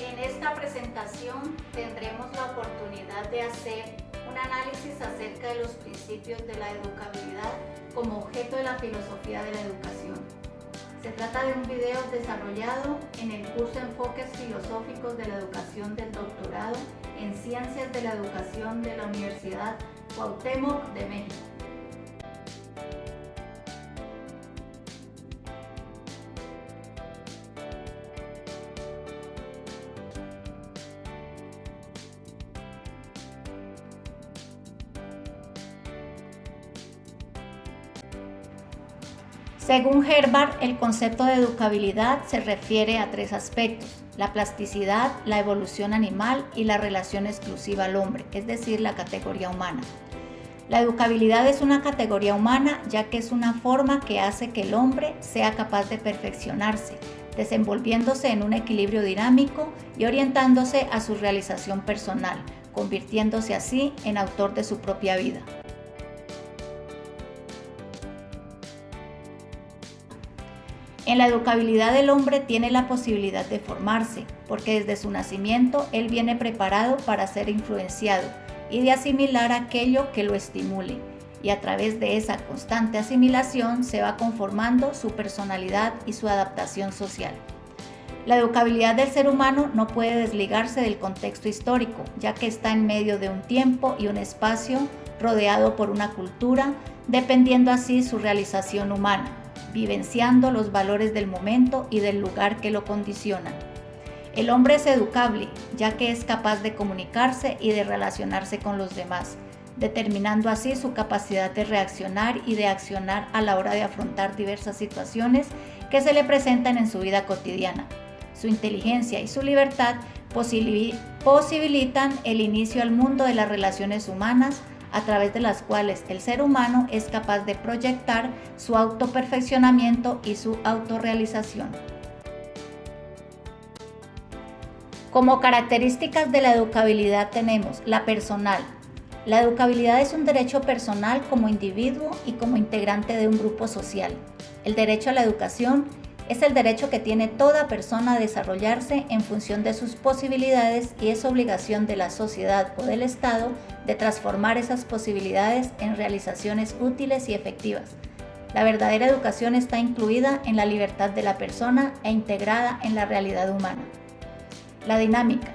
En esta presentación tendremos la oportunidad de hacer un análisis acerca de los principios de la educabilidad como objeto de la filosofía de la educación. Se trata de un video desarrollado en el curso Enfoques Filosóficos de la Educación del Doctorado en Ciencias de la Educación de la Universidad Cuauhtémoc de México. Según Herbart, el concepto de educabilidad se refiere a tres aspectos: la plasticidad, la evolución animal y la relación exclusiva al hombre, es decir, la categoría humana. La educabilidad es una categoría humana ya que es una forma que hace que el hombre sea capaz de perfeccionarse, desenvolviéndose en un equilibrio dinámico y orientándose a su realización personal, convirtiéndose así en autor de su propia vida. En la educabilidad el hombre tiene la posibilidad de formarse, porque desde su nacimiento él viene preparado para ser influenciado y de asimilar aquello que lo estimule, y a través de esa constante asimilación se va conformando su personalidad y su adaptación social. La educabilidad del ser humano no puede desligarse del contexto histórico, ya que está en medio de un tiempo y un espacio rodeado por una cultura, dependiendo así su realización humana, vivenciando los valores del momento y del lugar que lo condicionan. El hombre es educable, ya que es capaz de comunicarse y de relacionarse con los demás, determinando así su capacidad de reaccionar y de accionar a la hora de afrontar diversas situaciones que se le presentan en su vida cotidiana. Su inteligencia y su libertad posibilitan el inicio al mundo de las relaciones humanas, a través de las cuales el ser humano es capaz de proyectar su autoperfeccionamiento y su autorrealización. Como características de la educabilidad tenemos la personal. La educabilidad es un derecho personal como individuo y como integrante de un grupo social. El derecho a la educación es el derecho que tiene toda persona a desarrollarse en función de sus posibilidades y es obligación de la sociedad o del Estado de transformar esas posibilidades en realizaciones útiles y efectivas. La verdadera educación está incluida en la libertad de la persona e integrada en la realidad humana. La dinámica.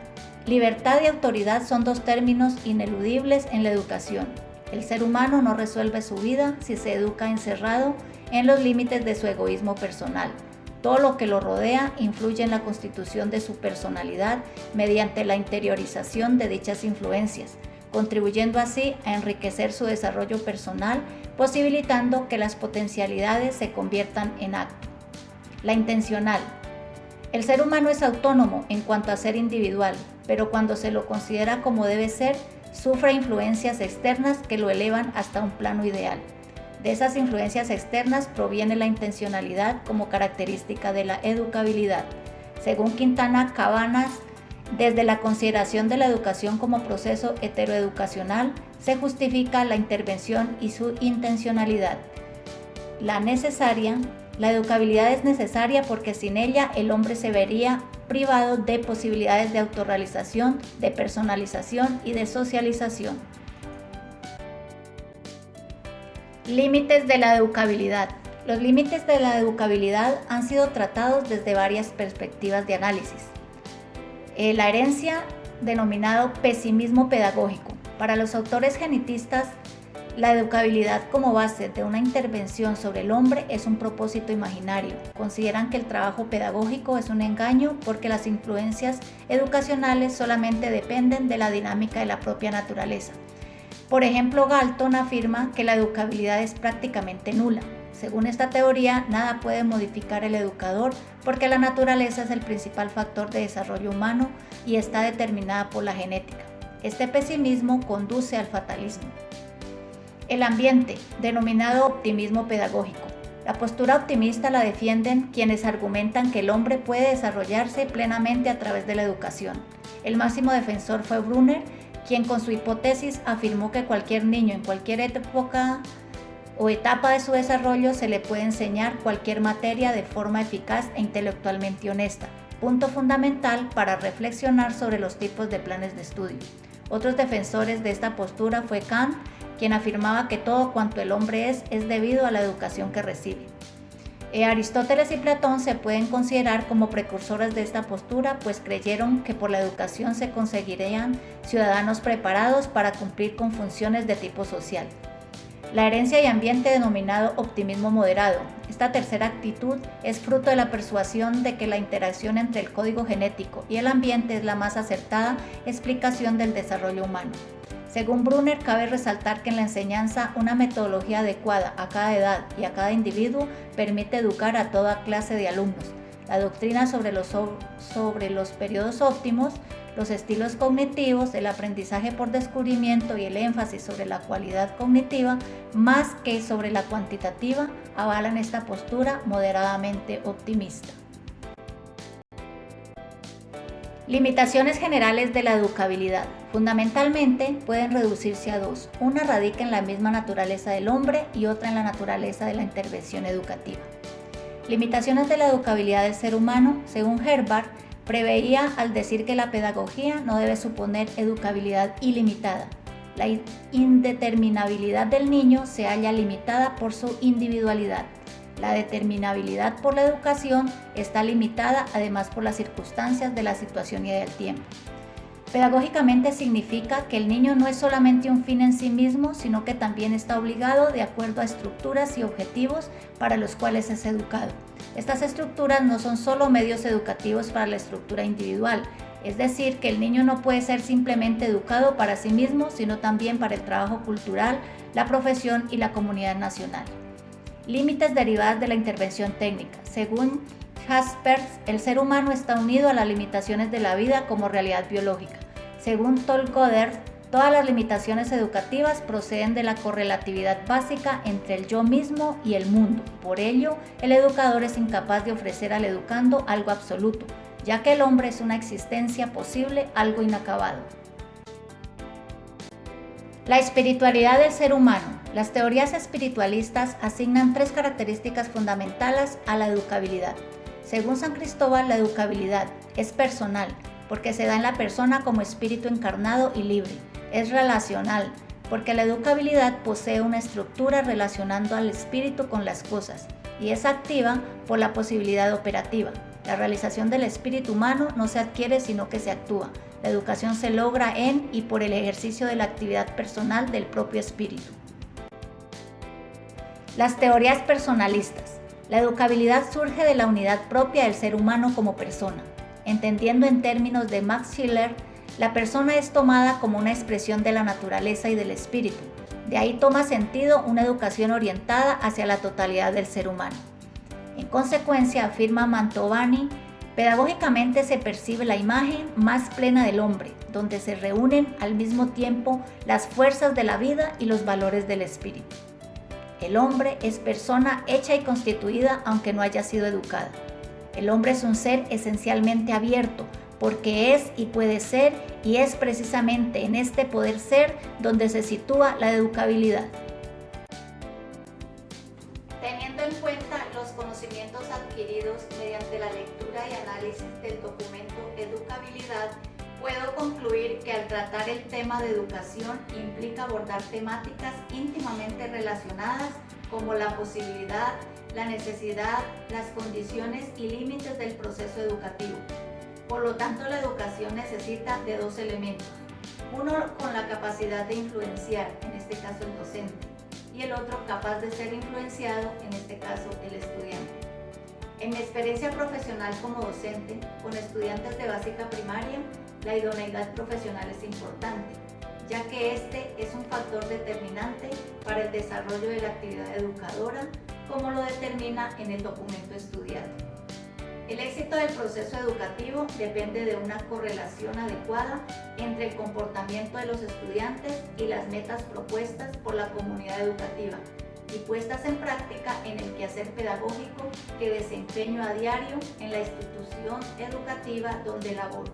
Libertad y autoridad son dos términos ineludibles en la educación. El ser humano no resuelve su vida si se educa encerrado en los límites de su egoísmo personal. Todo lo que lo rodea influye en la constitución de su personalidad mediante la interiorización de dichas influencias, contribuyendo así a enriquecer su desarrollo personal, posibilitando que las potencialidades se conviertan en acto. La intencional. El ser humano es autónomo en cuanto a ser individual, pero cuando se lo considera como debe ser, sufre influencias externas que lo elevan hasta un plano ideal. De esas influencias externas proviene la intencionalidad como característica de la educabilidad. Según Quintana Cabanas, desde la consideración de la educación como proceso heteroeducacional, se justifica la intervención y su intencionalidad. La educabilidad es necesaria porque sin ella el hombre se vería privado de posibilidades de autorrealización, de personalización y de socialización. Límites de la educabilidad. Los límites de la educabilidad han sido tratados desde varias perspectivas de análisis. La herencia, denominado pesimismo pedagógico. Para los autores genitistas, la educabilidad como base de una intervención sobre el hombre es un propósito imaginario. Consideran que el trabajo pedagógico es un engaño porque las influencias educacionales solamente dependen de la dinámica de la propia naturaleza. Por ejemplo, Galton afirma que la educabilidad es prácticamente nula. Según esta teoría, nada puede modificar el educador porque la naturaleza es el principal factor de desarrollo humano y está determinada por la genética. Este pesimismo conduce al fatalismo. El ambiente, denominado optimismo pedagógico. La postura optimista la defienden quienes argumentan que el hombre puede desarrollarse plenamente a través de la educación. El máximo defensor fue Brunner, quien con su hipótesis afirmó que cualquier niño en cualquier época o etapa de su desarrollo se le puede enseñar cualquier materia de forma eficaz e intelectualmente honesta, punto fundamental para reflexionar sobre los tipos de planes de estudio. Otros defensores de esta postura fue Kant, quien afirmaba que todo cuanto el hombre es debido a la educación que recibe. Aristóteles y Platón se pueden considerar como precursores de esta postura, pues creyeron que por la educación se conseguirían ciudadanos preparados para cumplir con funciones de tipo social. La herencia y ambiente denominado optimismo moderado. Esta tercera actitud es fruto de la persuasión de que la interacción entre el código genético y el ambiente es la más acertada explicación del desarrollo humano. Según Brunner, cabe resaltar que en la enseñanza una metodología adecuada a cada edad y a cada individuo permite educar a toda clase de alumnos. La doctrina sobre los periodos óptimos, los estilos cognitivos, el aprendizaje por descubrimiento y el énfasis sobre la cualidad cognitiva, más que sobre la cuantitativa, avalan esta postura moderadamente optimista. Limitaciones generales de la educabilidad. Fundamentalmente pueden reducirse a dos. Una radica en la misma naturaleza del hombre y otra en la naturaleza de la intervención educativa. Limitaciones de la educabilidad del ser humano, según Herbart, preveía al decir que la pedagogía no debe suponer educabilidad ilimitada. La indeterminabilidad del niño se halla limitada por su individualidad. La determinabilidad por la educación está limitada además por las circunstancias de la situación y del tiempo. Pedagógicamente significa que el niño no es solamente un fin en sí mismo, sino que también está obligado de acuerdo a estructuras y objetivos para los cuales es educado. Estas estructuras no son solo medios educativos para la estructura individual, es decir, que el niño no puede ser simplemente educado para sí mismo, sino también para el trabajo cultural, la profesión y la comunidad nacional. Límites derivadas de la intervención técnica. Según Jaspers, el ser humano está unido a las limitaciones de la vida como realidad biológica. Según Goddard, todas las limitaciones educativas proceden de la correlatividad básica entre el yo mismo y el mundo. Por ello, el educador es incapaz de ofrecer al educando algo absoluto, ya que el hombre es una existencia posible, algo inacabado. La espiritualidad del ser humano. Las teorías espiritualistas asignan tres características fundamentales a la educabilidad. Según San Cristóbal, la educabilidad es personal, porque se da en la persona como espíritu encarnado y libre. Es relacional, porque la educabilidad posee una estructura relacionando al espíritu con las cosas, y es activa por la posibilidad operativa. La realización del espíritu humano no se adquiere sino que se actúa. La educación se logra en y por el ejercicio de la actividad personal del propio espíritu. Las teorías personalistas. La educabilidad surge de la unidad propia del ser humano como persona. Entendiendo en términos de Max Schiller, la persona es tomada como una expresión de la naturaleza y del espíritu. De ahí toma sentido una educación orientada hacia la totalidad del ser humano. En consecuencia, afirma Mantovani, pedagógicamente se percibe la imagen más plena del hombre, donde se reúnen al mismo tiempo las fuerzas de la vida y los valores del espíritu. El hombre es persona hecha y constituida aunque no haya sido educada. El hombre es un ser esencialmente abierto, porque es y puede ser, y es precisamente en este poder ser donde se sitúa la educabilidad. Teniendo en cuenta los conocimientos adquiridos mediante la lectura y análisis del documento Educabilidad, puedo concluir que al tratar el tema de educación implica abordar temáticas íntimamente relacionadas como la posibilidad, la necesidad, las condiciones y límites del proceso educativo. Por lo tanto, la educación necesita de dos elementos, uno con la capacidad de influenciar, en este caso el docente, y el otro capaz de ser influenciado, en este caso el estudiante. En mi experiencia profesional como docente, con estudiantes de básica primaria, la idoneidad profesional es importante, ya que este es un factor determinante para el desarrollo de la actividad educadora, como lo determina en el documento estudiado. El éxito del proceso educativo depende de una correlación adecuada entre el comportamiento de los estudiantes y las metas propuestas por la comunidad educativa y puestas en práctica en el quehacer pedagógico que desempeño a diario en la institución educativa donde laboro.